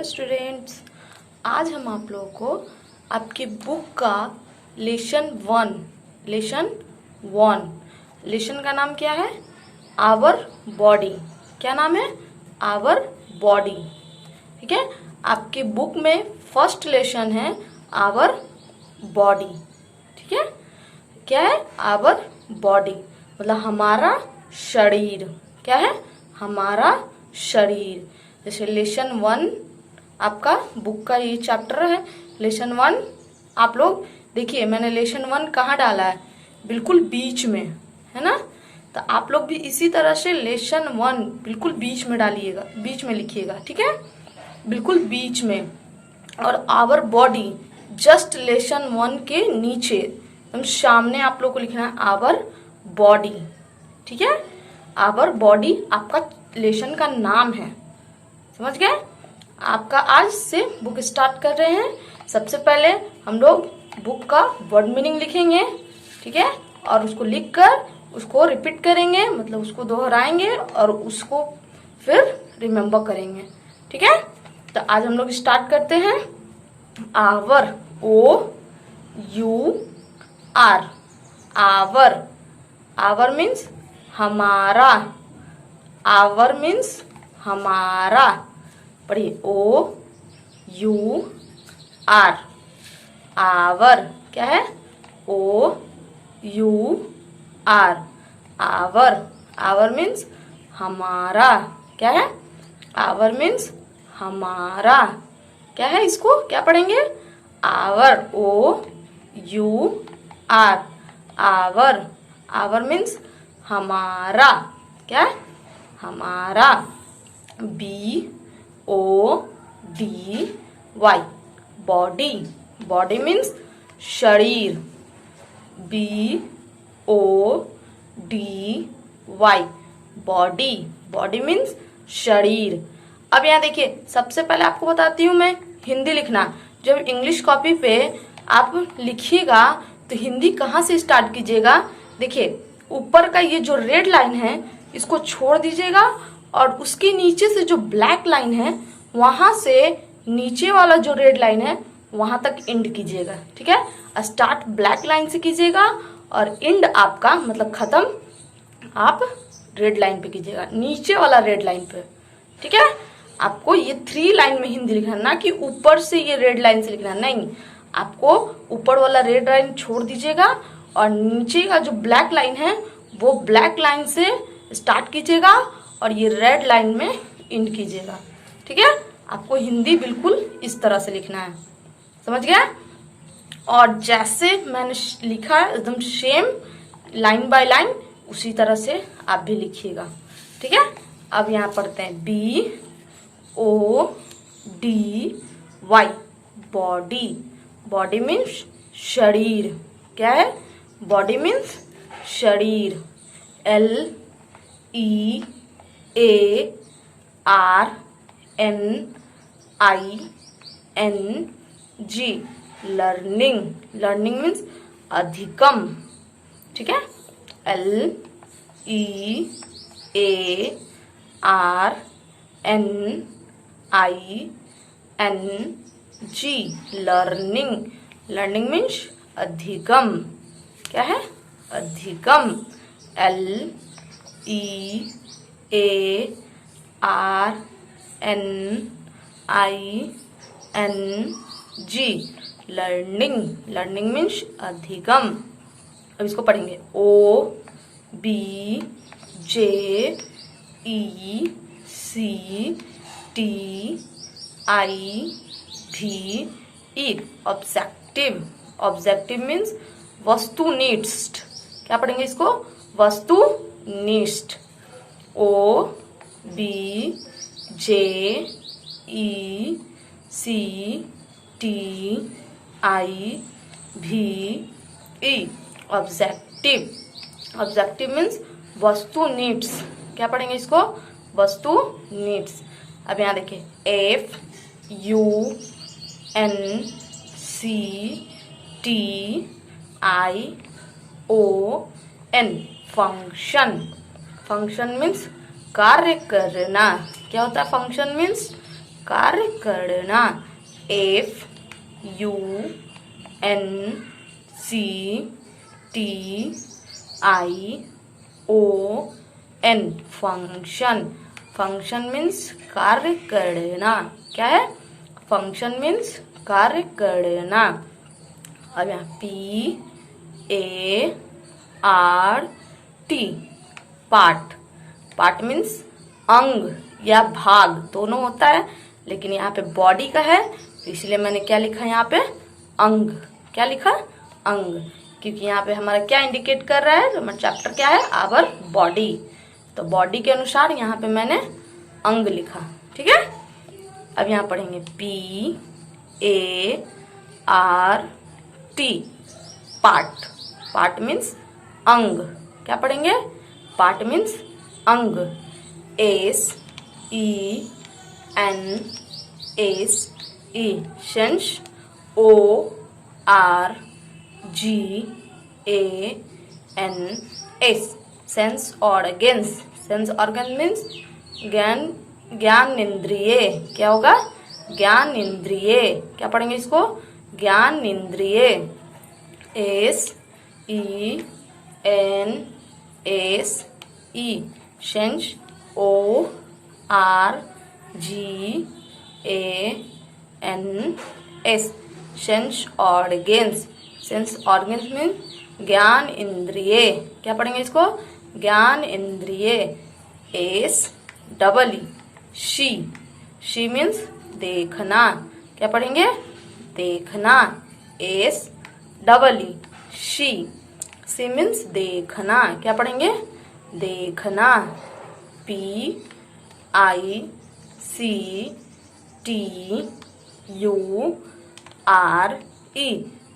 Students, आज हम आप लोगों को आपकी बुक का लेसन का नाम क्या है? Our body. क्या नाम है? Our body. ठीक है, आपकी बुक में फर्स्ट लेसन है आवर बॉडी। ठीक है, क्या है? आवर बॉडी मतलब हमारा शरीर। क्या है? हमारा शरीर। जैसे लेसन 1 आपका बुक का ये चैप्टर है। लेसन 1 आप लोग देखिए, मैंने लेसन 1 कहाँ डाला है? बिल्कुल बीच में, है ना? तो आप लोग भी इसी तरह से लेसन 1 बिल्कुल बीच में डालिएगा, बीच में लिखिएगा। ठीक है, बिल्कुल बीच में। और आवर बॉडी जस्ट लेसन 1 के नीचे एकदम सामने आप लोग को लिखना है आवर बॉडी। ठीक है, आवर बॉडी आपका लेसन का नाम है। समझ गए? आपका आज से बुक स्टार्ट कर रहे हैं। सबसे पहले हम लोग बुक का वर्ड मीनिंग लिखेंगे। ठीक है, और उसको लिखकर उसको रिपीट करेंगे, मतलब उसको दोहराएंगे और उसको फिर रिमेम्बर करेंगे। ठीक है, तो आज हम लोग स्टार्ट करते हैं। Our, OUR, our. Our means हमारा। आवर मीन्स हमारा। पढ़िए, OUR, आवर। क्या है? OUR, our. आवर मीन्स हमारा। क्या है? आवर मीन्स हमारा। क्या है? इसको क्या पढ़ेंगे? Our, OUR, our. Our means हमारा। क्या है? हमारा। BODY, body. बॉडी मीन्स शरीर। BODY, body. बॉडी मीन्स शरीर। अब यहाँ देखिए, सबसे पहले आपको बताती हूँ मैं हिंदी लिखना। जब इंग्लिश कॉपी पे आप लिखिएगा तो हिंदी कहाँ से स्टार्ट कीजिएगा? देखिए, ऊपर का ये जो रेड लाइन है इसको छोड़ दीजिएगा और उसके नीचे से जो ब्लैक लाइन है वहां से नीचे वाला जो रेड लाइन है वहां तक एंड कीजिएगा। ठीक है, स्टार्ट ब्लैक लाइन से कीजिएगा और एंड आपका मतलब खत्म आप रेड लाइन पे कीजिएगा, नीचे वाला रेड लाइन पे। ठीक है, आपको ये 3 लाइन में हिंदी लिखना, ना कि ऊपर से ये रेड लाइन से लिखना। नहीं, आपको ऊपर वाला रेड लाइन छोड़ दीजिएगा और नीचे का जो ब्लैक लाइन है वो ब्लैक लाइन से स्टार्ट कीजिएगा और ये रेड लाइन में एंड कीजिएगा। ठीक है, आपको हिंदी बिल्कुल इस तरह से लिखना है। समझ गया? और जैसे मैंने लिखा है एकदम सेम लाइन बाय लाइन उसी तरह से आप भी लिखिएगा। ठीक है, अब यहाँ पढ़ते हैं BODY, बॉडी। बॉडी मीन्स शरीर। क्या है? बॉडी मीन्स शरीर। LEARNING, learning. लर्निंग मीन्स अधिकम। ठीक है, LEARNING, लर्निंग। लर्निंग मीन्स अधिकम। क्या है? अधिकम। LEARNING, learning. लर्निंग मीन्स अधिकम। अब इसको पढ़ेंगे OBJECTIVE, ऑब्जेक्टिव। ऑब्जेक्टिव मीन्स वस्तुनिष्ठ। क्या पढ़ेंगे इसको? वस्तुनिष्ठ। OBJECTIVE, objective. ऑब्जेक्टिव मीन्स वस्तुनिष्ठ। क्या पढ़ेंगे इसको? वस्तुनिष्ठ। अब यहाँ देखिए FUNCTION, फंक्शन। फंक्शन मीन्स कार्य करना। क्या होता है फंक्शन मीन्स? कार्य करना। FUNCTION, function. फंक्शन मीन्स कार्य करना। क्या है? फंक्शन मीन्स कार्य करना। अब यहाँ PART, पार्ट। पार्ट मीन्स अंग या भाग दोनों होता है, लेकिन यहाँ पे बॉडी का है तो इसलिए मैंने क्या लिखा यहाँ पे? अंग। क्या लिखा? अंग। क्योंकि यहाँ पे हमारा क्या इंडिकेट कर रहा है? हमारा चैप्टर क्या है? Our body. तो बॉडी के अनुसार यहाँ पे मैंने अंग लिखा। ठीक है, अब यहाँ पढ़ेंगे PART, पार्ट। पार्ट मीन्स अंग। क्या पढ़ेंगे? पार्ट मीन्स अंग। SENSE, sense. ORGANS, sense organs. Sense organ means ज्ञान इंद्रिय। क्या होगा? ज्ञान इंद्रिय। क्या पढ़ेंगे इसको? ज्ञान इंद्रिय। SENSE, sense. ORGANS, sense organs. Sense organs means ज्ञान इंद्रिय। क्या पढ़ेंगे इसको? ज्ञान इंद्रिय। SEE, शी मीन्स देखना। क्या पढ़ेंगे? देखना। SEE, शी मीन्स देखना। क्या पढ़ेंगे? देखना। PICTURE,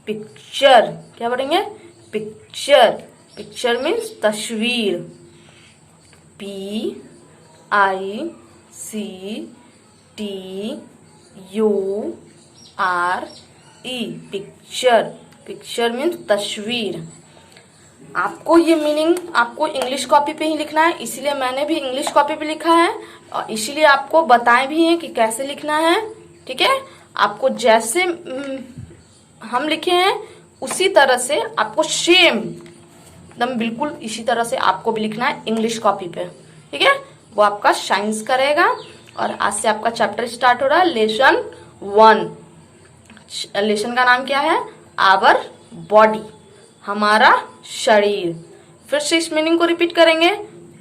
picture. क्या पढ़ेंगे? पिक्चर। पिक्चर मीन्स तस्वीर। PICTURE, picture. पिक्चर मीन्स तस्वीर। आपको ये मीनिंग आपको इंग्लिश कॉपी पे ही लिखना है, इसीलिए मैंने भी इंग्लिश कॉपी पे लिखा है और इसीलिए आपको बताए भी हैं कि कैसे लिखना है। ठीक है, आपको जैसे हम लिखे हैं उसी तरह से आपको सेम एकदम बिल्कुल इसी तरह से आपको भी लिखना है इंग्लिश कॉपी पे। ठीक है, वो आपका साइंस करेगा। और आज से आपका चैप्टर स्टार्ट हो रहा है, लेसन 1। लेसन का नाम क्या है? आवर बॉडी, हमारा शरीर। फिर से इस मीनिंग को रिपीट करेंगे।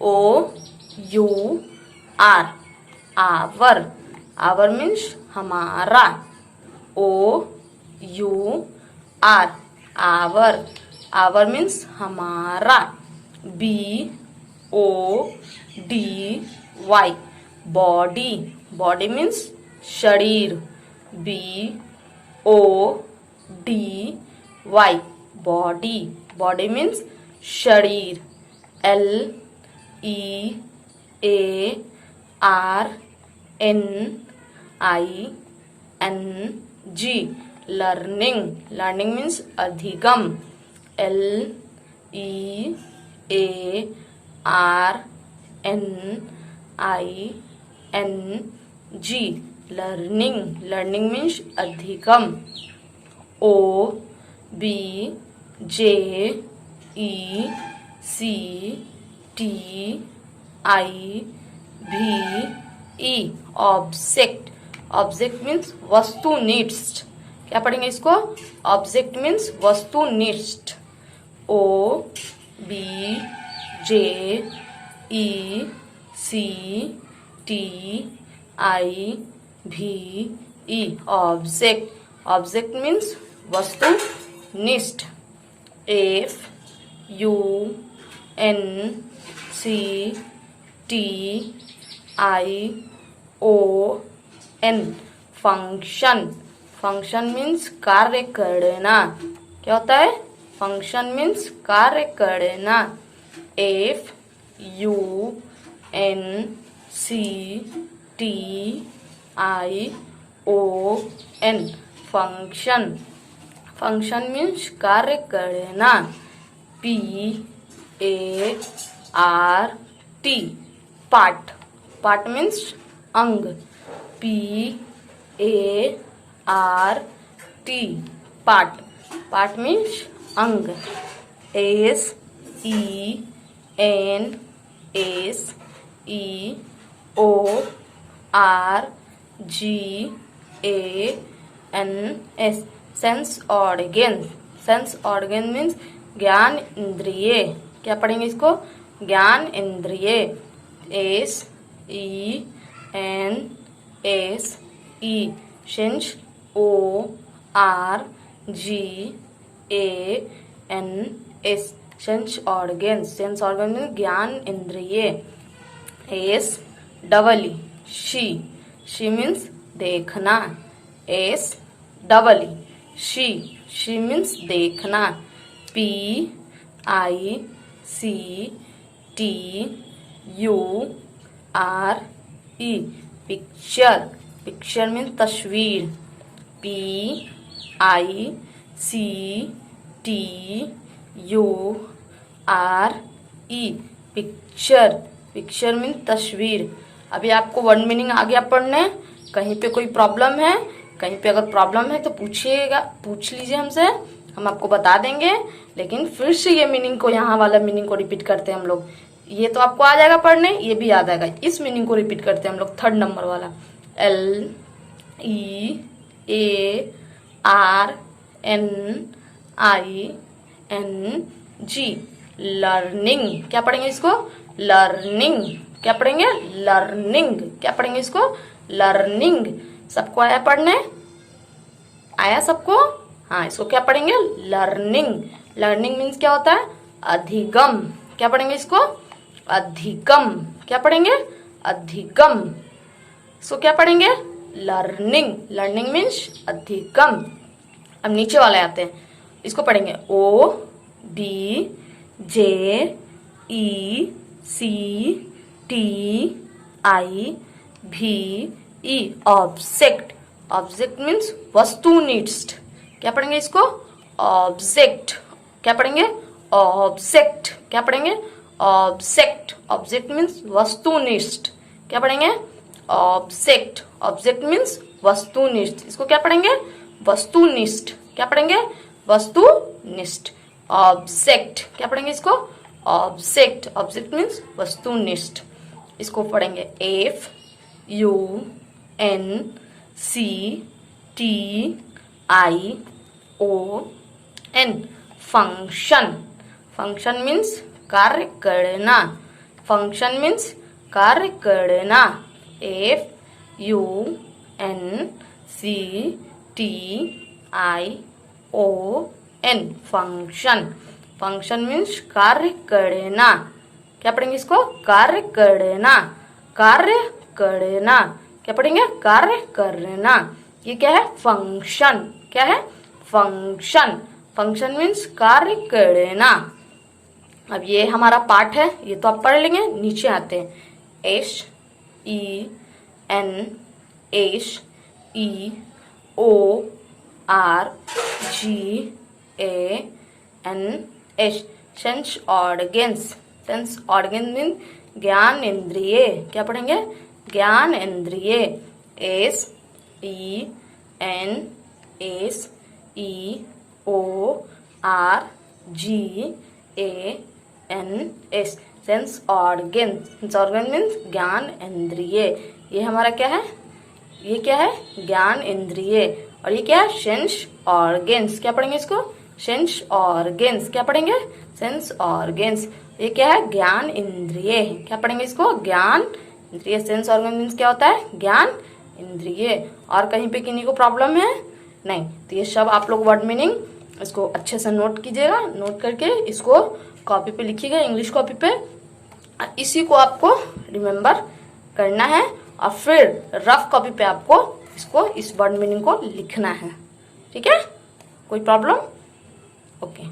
OUR, our. आवर मीन्स हमारा। OUR, our. आवर मीन्स हमारा। BODY, body. बॉडी मीन्स शरीर। BODY, body. बॉडी मीन्स शरीर। LEARNING, learning. लर्निंग मीन्स अधिगम। LEARNING, learning. लर्निंग मीन्स अधिगम। OBJECTIVE, object. ऑब्जेक्ट मीन्स वस्तुनिष्ठ। क्या पढ़ेंगे इसको? ऑब्जेक्ट मीन्स वस्तुनिष्ठ। OBJECTIVE, object. ऑब्जेक्ट मीन्स वस्तुनिष्ठ। FUNCTION, function. फंक्शन मीन्स कार्य करना। क्या होता है? फंक्शन मीन्स कार्य करना। FUNCTION, function. फंक्शन मीन्स कार्य करना। PART, part. पार्ट मीन्स अंग। P-A-R-T, part. पार्ट मीन्स अंग. S-E-N-S-E-O-R-G-A-N-S, sense organ. Sense organ means ज्ञान इंद्रिय. क्या पढ़ेंगे इसको? ज्ञान इंद्रिय. S-E-N-S-E, sense O-R-G-A-N-S, sense organ. Sense organ means ज्ञान इंद्रिय. S-E-E, she. शी मीन्स देखना. S-E-E, she. शी मीन्स देखना. P-I-C-T-U-R-E, picture. पिक्चर मीन्स तस्वीर. P-I-C-T-U-R-E, picture. पिक्चर मीन्स तस्वीर. अभी आपको वर्ड मीनिंग आ गया पढ़ने. कहीं पे कोई प्रॉब्लम है, कहीं पे अगर प्रॉब्लम है तो पूछिएगा, पूछ लीजिए हमसे, हम आपको बता देंगे. लेकिन फिर से ये मीनिंग को, यहाँ वाला मीनिंग को रिपीट करते हैं हम लोग. ये तो आपको आ जाएगा पढ़ने, ये भी याद आएगा. इस मीनिंग को रिपीट करते हैं हम लोग, 3rd नंबर वाला. L-E-A-R-N-I-N-G, learning. क्या पढ़ेंगे इसको? लर्निंग. क्या पढ़ेंगे? लर्निंग. क्या पढ़ेंगे इसको? लर्निंग. सबको आया पढ़ने? आया सबको? हाँ, इसको क्या पढ़ेंगे? लर्निंग. लर्निंग मीन्स क्या होता है? अधिगम. क्या पढ़ेंगे इसको? अधिगम. क्या पढ़ेंगे? अधिगम. इसको क्या पढ़ेंगे? लर्निंग. लर्निंग मीन्स अधिगम. अब नीचे वाले आते हैं, इसको पढ़ेंगे. O-B-J-E-C-T-I-V-E, object. ऑब्जेक्ट मीन्स वस्तुनिष्ठ. क्या पढ़ेंगे इसको? ऑब्जेक्ट. क्या पढ़ेंगे? ऑब्जेक्ट. क्या पढ़ेंगे? ऑब्जेक्ट. ऑब्जेक्ट मीन्स वस्तुनिष्ठ. क्या पढ़ेंगे? ऑब्जेक्ट. ऑब्जेक्ट मीन्स वस्तुनिष्ठ. इसको क्या पढ़ेंगे? वस्तुनिष्ठ. क्या पढ़ेंगे? वस्तुनिष्ठ. ऑब्जेक्ट. क्या पढ़ेंगे इसको? ऑब्जेक्ट. ऑब्जेक्ट मीन्स वस्तुनिष्ठ. इसको पढ़ेंगे F-U-N-C-T-I-O-N, फंक्शन. फंक्शन मीन्स कार्य करना. फंक्शन मीन्स कार्य करना. F-U-N-C-T-I-O-N, function. फंक्शन मीन्स कार्य करना. क्या पढ़ेंगे इसको? कार्य करना. कार्य करना. क्या पढ़ेंगे? कार्य करना. ये क्या है? फंक्शन. क्या है? फंक्शन. फंक्शन मीन्स कार्य करना. अब ये हमारा पार्ट है, ये तो आप पढ़ लेंगे. नीचे आते हैं. S-E-N-S-E-O-R-G-A-N-S, sense organs. Sense organ mean ज्ञान इंद्रिय. क्या पढ़ेंगे? ज्ञान इंद्रिय. S-E-N-S-E-O-R-G-A-N-S, sense organ. Sense organ means ज्ञान इंद्रिय. ये हमारा क्या है? ये क्या है? ज्ञान इंद्रिय. और ये क्या है? Sense organs. क्या पढ़ेंगे इसको? Sense organs. क्या पढ़ेंगे? Sense organs. ये क्या है? ज्ञान इंद्रिय. क्या पढ़ेंगे इसको? ज्ञान इंद्रिय. सेंस ऑर्गन मीन्स क्या होता है? ज्ञान इंद्रिय. और कहीं पे किन्हीं को प्रॉब्लम है? नहीं. तो ये सब आप लोग वर्ड मीनिंग इसको अच्छे से नोट कीजिएगा. नोट करके इसको कॉपी पे लिखिएगा, इंग्लिश कॉपी पे. इसी को आपको रिमेम्बर करना है और फिर रफ कॉपी पे आपको इसको, इस वर्ड मीनिंग को लिखना है. ठीक है? कोई प्रॉब्लम? ओके.